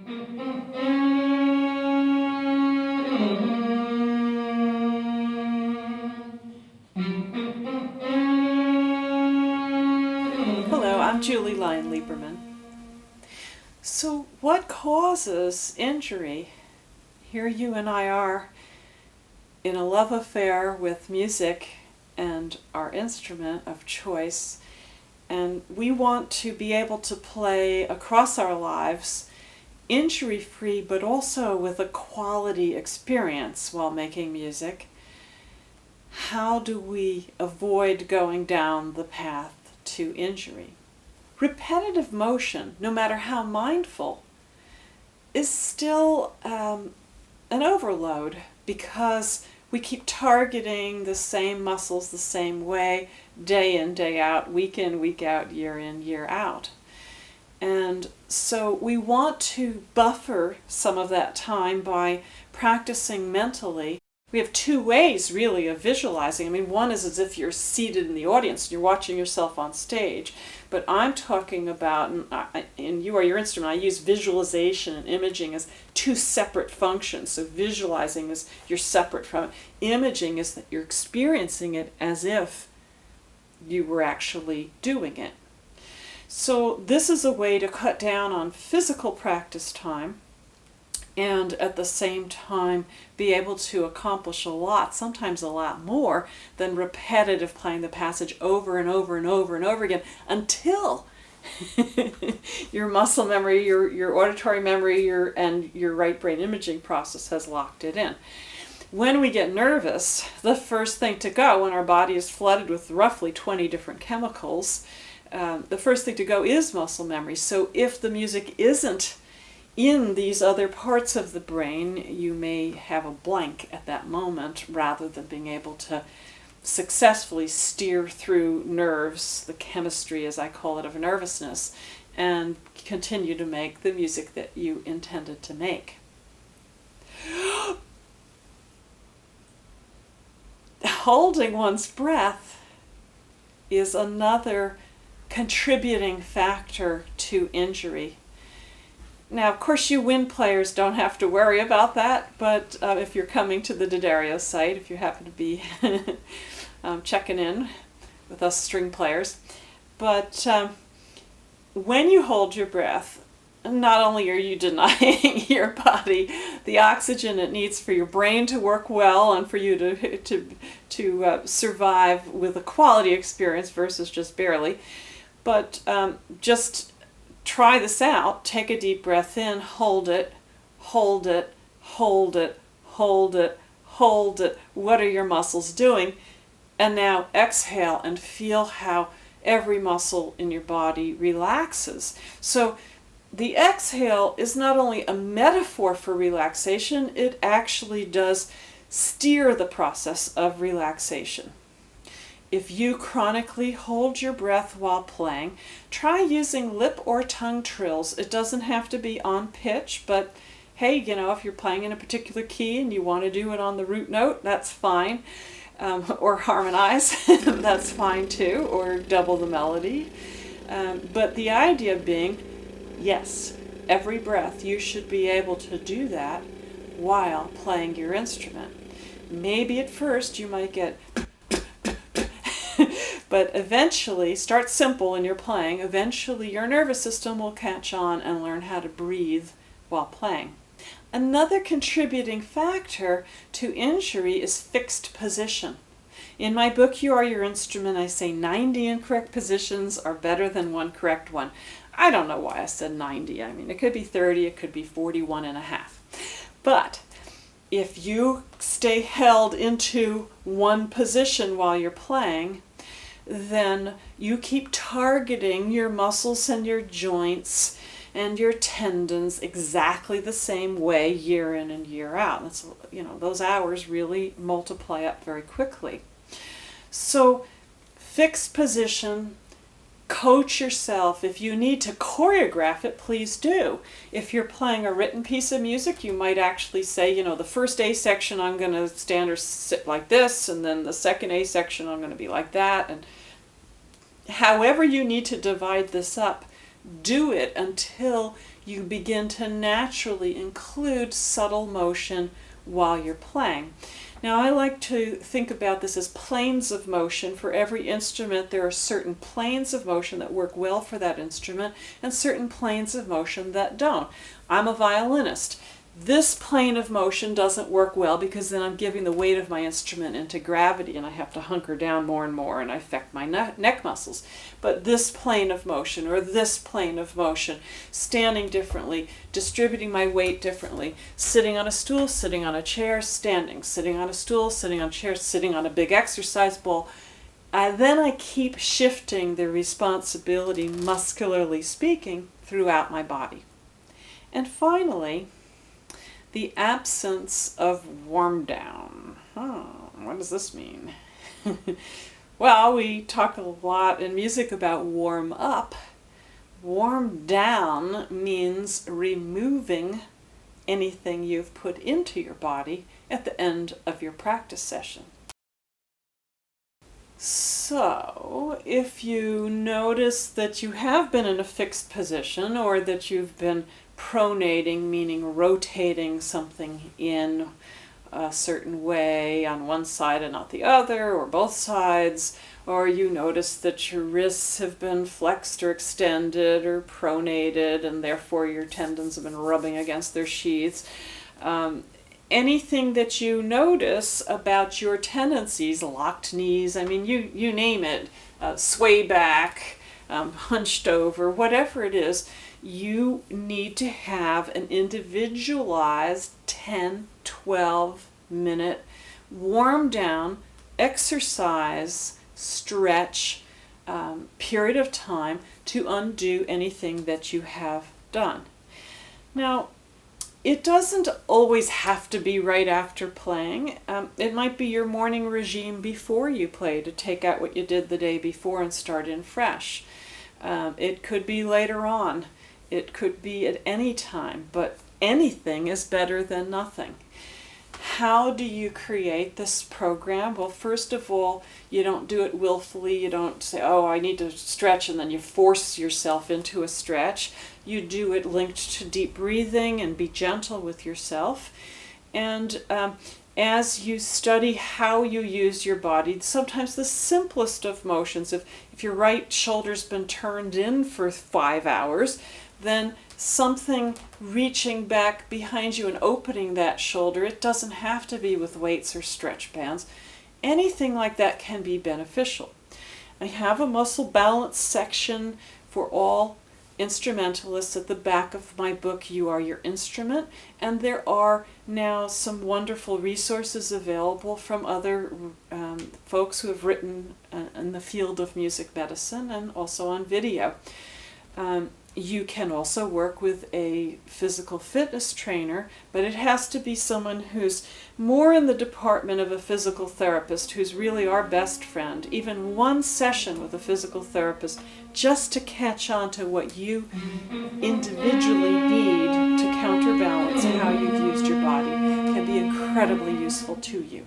Hello, I'm Lyonn Lieberman. So, what causes injury? Here you and I are in a love affair with music and our instrument of choice, and we want to be able to play across our lives injury-free, but also with a quality experience while making music. How do we avoid going down the path to injury? Repetitive motion, no matter how mindful, is still an overload because we keep targeting the same muscles the same way, day in, day out, week in, week out, year in, year out. And so we want to buffer some of that time by practicing mentally. We have two ways really of visualizing. I mean, one is as if you're seated in the audience and you're watching yourself on stage. But I'm talking about, and you are your instrument, I use visualization and imaging as two separate functions. So visualizing is you're separate from it. Imaging is that you're experiencing it as if you were actually doing it. So this is a way to cut down on physical practice time and at the same time be able to accomplish a lot, sometimes a lot more, than repetitive playing the passage over and over and over and over again until your muscle memory, your auditory memory, and your right brain imaging process has locked it in. When we get nervous, the first thing to go when our body is flooded with roughly 20 different chemicals, the first thing to go is muscle memory. So if the music isn't in these other parts of the brain, you may have a blank at that moment rather than being able to successfully steer through nerves, the chemistry, as I call it, of nervousness, and continue to make the music that you intended to make. Holding one's breath is another contributing factor to injury. Now, of course, you wind players don't have to worry about that, but if you're coming to the D'Addario site, if you happen to be checking in with us string players, but when you hold your breath, not only are you denying your body the oxygen it needs for your brain to work well and for you to survive with a quality experience versus just barely, but just try this out. Take a deep breath in, hold it, hold it, hold it, hold it, hold it. What are your muscles doing? And now exhale and feel how every muscle in your body relaxes. So the exhale is not only a metaphor for relaxation, it actually does steer the process of relaxation. If you chronically hold your breath while playing, try using lip or tongue trills. It doesn't have to be on pitch, but hey, if you're playing in a particular key and you want to do it on the root note, that's fine. Or harmonize, that's fine too, or double the melody. But the idea being, yes, every breath you should be able to do that while playing your instrument. Maybe at first you might get but eventually, start simple when you're playing, eventually your nervous system will catch on and learn how to breathe while playing. Another contributing factor to injury is fixed position. In my book, You Are Your Instrument, I say 90 incorrect positions are better than one correct one. I don't know why I said 90. I mean, it could be 30, it could be 41 and a half. But if you stay held into one position while you're playing, then you keep targeting your muscles and your joints and your tendons exactly the same way year in and year out. That's, those hours really multiply up very quickly. So fixed position, coach yourself. If you need to choreograph it, please do. If you're playing a written piece of music, you might actually say, the first A section I'm going to stand or sit like this, and then the second A section I'm going to be like that. And however you need to divide this up, do it until you begin to naturally include subtle motion while you're playing. Now, I like to think about this as planes of motion. For every instrument, there are certain planes of motion that work well for that instrument and certain planes of motion that don't. I'm a violinist. This plane of motion doesn't work well because then I'm giving the weight of my instrument into gravity and I have to hunker down more and more and I affect my neck muscles. But this plane of motion or this plane of motion, standing differently, distributing my weight differently, sitting on a stool, sitting on a chair, standing, sitting on a stool, sitting on a chair, sitting on a big exercise ball. Then I keep shifting the responsibility, muscularly speaking, throughout my body. And finally, the absence of warm down. What does this mean? Well, we talk a lot in music about warm up. Warm down means removing anything you've put into your body at the end of your practice session. So, if you notice that you have been in a fixed position or that you've been pronating, meaning rotating something in a certain way on one side and not the other, or both sides, or you notice that your wrists have been flexed or extended or pronated and therefore your tendons have been rubbing against their sheaths, anything that you notice about your tendencies, locked knees, I mean, you name it, sway back, hunched over, whatever it is, you need to have an individualized 10, 12-minute warm down, exercise, stretch period of time to undo anything that you have done. Now, it doesn't always have to be right after playing. It might be your morning regime before you play to take out what you did the day before and start in fresh. It could be later on. It could be at any time, but anything is better than nothing. How do you create this program? Well, first of all, you don't do it willfully. You don't say, oh, I need to stretch, and then you force yourself into a stretch. You do it linked to deep breathing and be gentle with yourself. And as you study how you use your body, sometimes the simplest of motions, if your right shoulder's been turned in for 5 hours, then something reaching back behind you and opening that shoulder, it doesn't have to be with weights or stretch bands. Anything like that can be beneficial. I have a muscle balance section for all instrumentalists at the back of my book, You Are Your Instrument, and there are now some wonderful resources available from other folks who have written in the field of music medicine and also on video. You can also work with a physical fitness trainer, but it has to be someone who's more in the department of a physical therapist, who's really our best friend. Even one session with a physical therapist just to catch on to what you individually need to counterbalance how you've used your body can be incredibly useful to you.